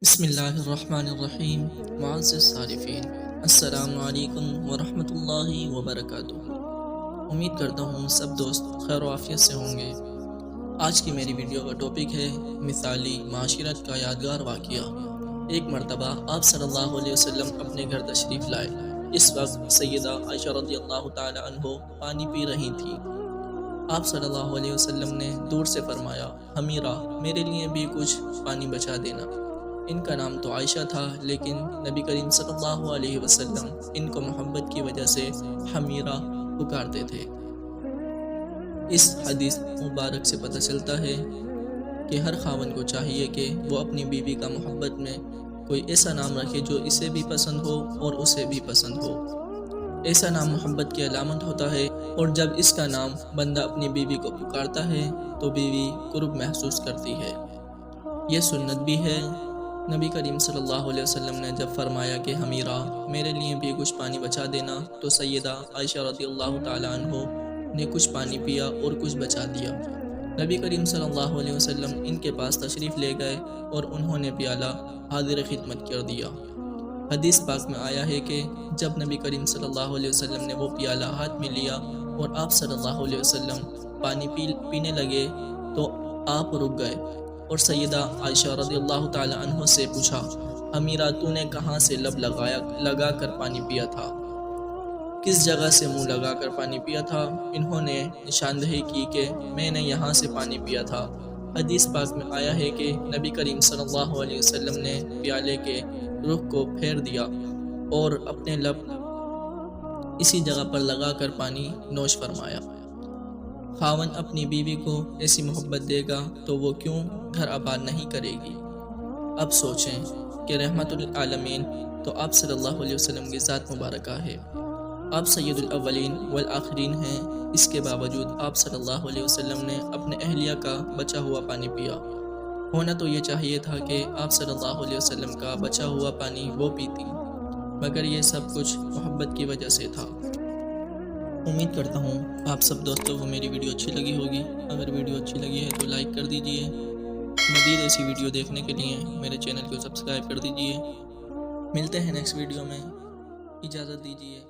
بسم اللہ الرحمن الرحیم۔ معزز صارفین، السلام علیکم ورحمۃ اللہ وبرکاتہ۔ امید کرتا ہوں سب دوست خیر و عافیت سے ہوں گے۔ آج کی میری ویڈیو کا ٹاپک ہے مثالی معاشرت کا یادگار واقعہ۔ ایک مرتبہ آپ صلی اللہ علیہ وسلم اپنے گھر تشریف لائے۔ اس وقت سیدہ عائشہ رضی اللہ تعالی عنہ پانی پی رہی تھیں۔ آپ صلی اللہ علیہ وسلم نے دور سے فرمایا، حمیرہ، میرے لیے بھی کچھ پانی بچا دینا۔ ان کا نام تو عائشہ تھا، لیکن نبی کریم صلی اللہ علیہ وسلم ان کو محبت کی وجہ سے حمیرہ پکارتے تھے۔ اس حدیث مبارک سے پتہ چلتا ہے کہ ہر خاوند کو چاہیے کہ وہ اپنی بیوی کا محبت میں کوئی ایسا نام رکھے جو اسے بھی پسند ہو اور اسے بھی پسند ہو۔ ایسا نام محبت کی علامت ہوتا ہے، اور جب اس کا نام بندہ اپنی بیوی کو پکارتا ہے تو بیوی قرب محسوس کرتی ہے۔ یہ سنت بھی ہے۔ نبی کریم صلی اللہ علیہ وسلم نے جب فرمایا کہ حمیرہ، میرے لیے بھی کچھ پانی بچا دینا، تو سیدہ عائشہ رضی اللہ تعالی عنہ نے کچھ پانی پیا اور کچھ بچا دیا۔ نبی کریم صلی اللہ علیہ وسلم ان کے پاس تشریف لے گئے اور انہوں نے پیالہ حاضر خدمت کر دیا۔ حدیث پاک میں آیا ہے کہ جب نبی کریم صلی اللہ علیہ وسلم نے وہ پیالہ ہاتھ میں لیا اور آپ صلی اللہ علیہ وسلم پانی پینے لگے تو آپ رک گئے اور سیدہ عائشہ رضی اللہ تعالی عنہ سے پوچھا، حمیرہ، تو نے کہاں سے لب لگا کر پانی پیا تھا؟ کس جگہ سے منہ لگا کر پانی پیا تھا؟ انہوں نے نشاندہی کی کہ میں نے یہاں سے پانی پیا تھا۔ حدیث پاک میں آیا ہے کہ نبی کریم صلی اللہ علیہ وسلم نے پیالے کے رخ کو پھیر دیا اور اپنے لب اسی جگہ پر لگا کر پانی نوش فرمایا۔ خاوند اپنی بیوی کو ایسی محبت دے گا تو وہ کیوں گھر آباد نہیں کرے گی؟ اب سوچیں کہ رحمت العالمین تو آپ صلی اللہ علیہ وسلم کی ذات مبارکہ ہے۔ آپ سید الاولین والآخرین ہیں، اس کے باوجود آپ صلی اللہ علیہ وسلم نے اپنے اہلیہ کا بچا ہوا پانی پیا۔ ہونا تو یہ چاہیے تھا کہ آپ صلی اللہ علیہ وسلم کا بچا ہوا پانی وہ پیتی، مگر یہ سب کچھ محبت کی وجہ سے تھا۔ امید کرتا ہوں آپ سب دوستوں کو میری ویڈیو اچھی لگی ہوگی۔ اگر ویڈیو اچھی لگی ہے تو لائک کر دیجئے۔ مزید ایسی ویڈیو دیکھنے کے لیے میرے چینل کو سبسکرائب کر دیجئے۔ ملتے ہیں نیکسٹ ویڈیو میں، اجازت دیجئے۔